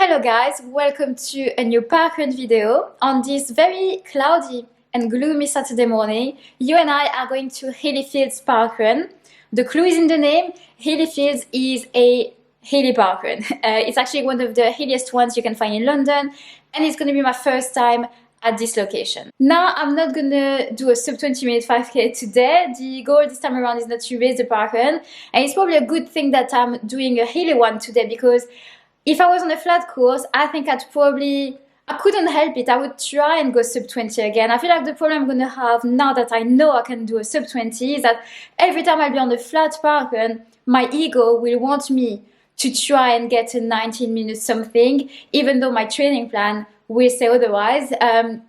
Hello guys, welcome to a new Parkrun video. On this very cloudy and gloomy Saturday morning, you and I are going to Hilly Fields Parkrun. The clue is in the name. Hilly Fields is a hilly parkrun. It's actually one of the hilliest ones you can find in London, and it's going to be my first time at this location. Now, I'm not gonna do a sub 20-minute 5K today. The goal this time around is not to race the parkrun, and it's probably a good thing that I'm doing a hilly one today, because if I was on a flat course, I think I couldn't help it. I would try and go sub 20 again. I feel like the problem I'm gonna have now that I know I can do a sub 20 is that every time I'll be on the flat parkrun, my ego will want me to try and get a 19 minutes something, even though my training plan will say otherwise.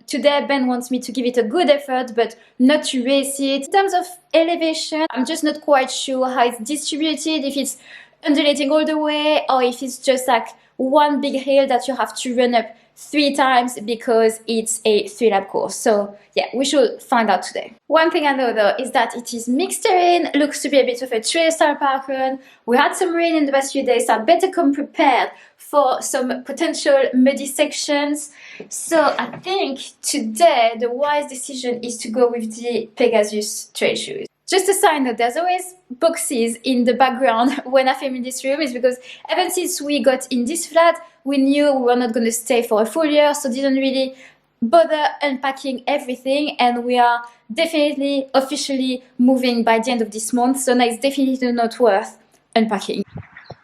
Today Ben wants me to give it a good effort, but not to race it. In terms of elevation, I'm just not quite sure how it's distributed, if it's undulating all the way or if it's just like one big hill that you have to run up 3 times because it's a 3-lap course. So yeah, we should find out today. One thing I know though is that it is mixed terrain, looks to be a bit of a trail style parkrun. We had some rain in the past few days, so I better come prepared for some potential muddy sections. So I think today the wise decision is to go with the Pegasus trail shoes. Just a side note, there's always boxes in the background when I film in this room. It's because ever since we got in this flat, we knew we were not going to stay for a full year, so didn't really bother unpacking everything, and we are definitely officially moving by the end of this month, so now it's definitely not worth unpacking.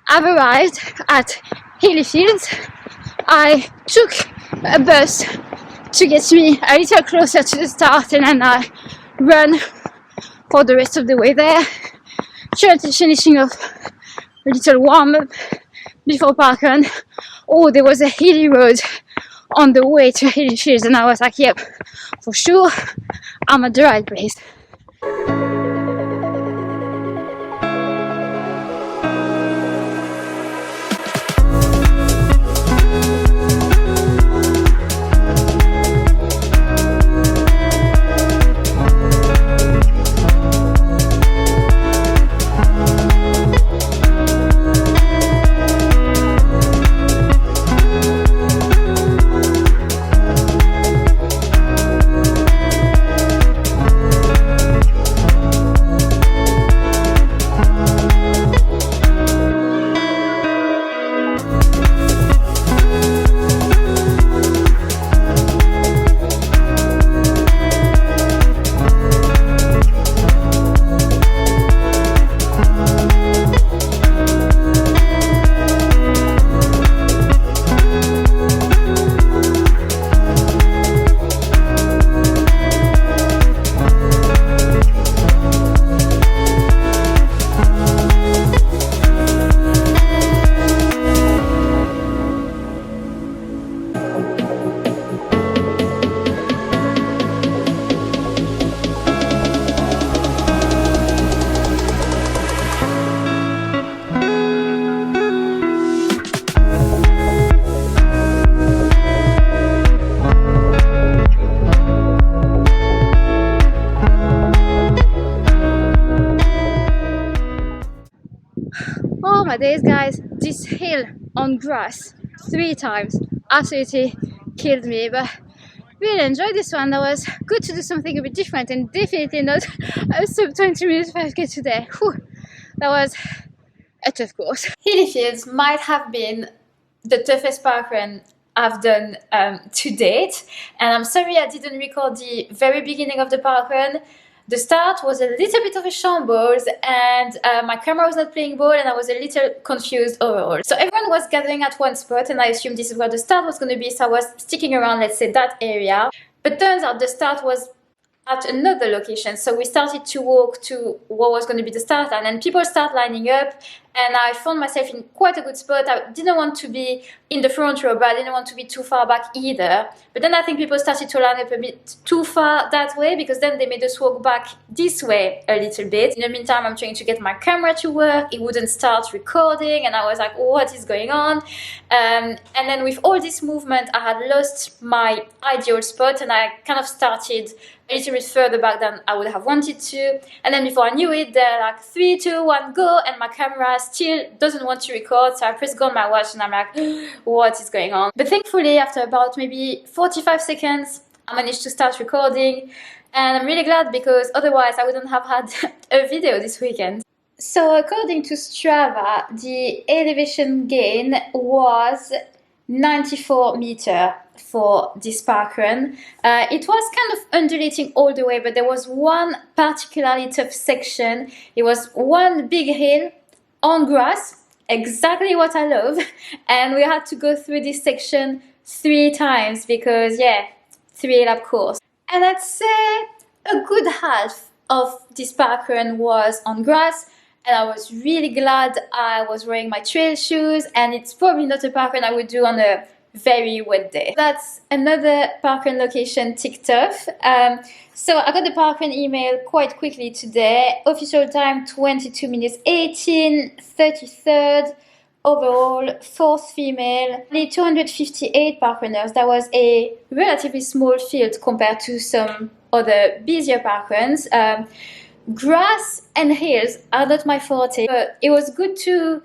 I've arrived at Hilly Fields. I took a bus to get me a little closer to the start, and then I ran for the rest of the way there. Currently finishing off a little warm-up before parkrun. Oh, there was a hilly road on the way to Hilly Fields, and I was like, yep, for sure, I'm at the right place. Oh my days, guys, this hill on grass 3 times absolutely killed me, but really enjoyed this one. That was good to do something a bit different, and definitely not a sub 20 minutes 5K today. Whew, that was a tough course. Hilly Fields might have been the toughest parkrun I've done to date, and I'm sorry I didn't record the very beginning of the parkrun. The start was a little bit of a shambles, and my camera was not playing ball, and I was a little confused overall. So everyone was gathering at one spot, and I assumed this is where the start was going to be, so I was sticking around, let's say, that area. But turns out the start was at another location, so we started to walk to what was going to be the start line, and people start lining up, and I found myself in quite a good spot. I didn't want to be in the front row, but I didn't want to be too far back either. But then I think people started to line up a bit too far that way, because then they made us walk back this way a little bit. In the meantime, I'm trying to get my camera to work. It wouldn't start recording, and I was like, what is going on? And then with all this movement, I had lost my ideal spot, and I kind of started a little bit further back than I would have wanted to. And then before I knew it, they're like 3, 2, 1, go, and my camera still doesn't want to record, so I press go on my watch and I'm like, what is going on? But thankfully, after about maybe 45 seconds, I managed to start recording, and I'm really glad because otherwise I wouldn't have had a video this weekend. So according to Strava, the elevation gain was 94 meters for this parkrun. It was kind of undulating all the way, but there was one particularly tough section. It was one big hill on grass, exactly what I love, and we had to go through this section 3 times because, yeah, 3-lap course. And I'd say a good half of this parkrun was on grass, and I was really glad I was wearing my trail shoes, and it's probably not a parkrun I would do on a very wet day. That's another parkrun location ticked off. So I got the parkrun email quite quickly today. Official time 22 minutes 18, 33rd. Overall, 4th female, only 258 parkrunners. That was a relatively small field compared to some other busier parkruns. Grass and hills are not my forte, but it was good to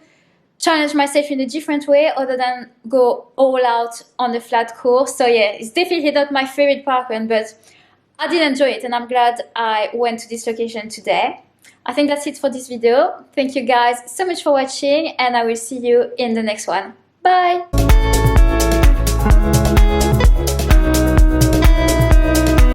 challenge myself in a different way other than go all out on the flat course. So yeah, it's definitely not my favorite parkrun, but I did enjoy it and I'm glad I went to this location today. I think that's it for this video. Thank you guys so much for watching, and I will see you in the next one. Bye!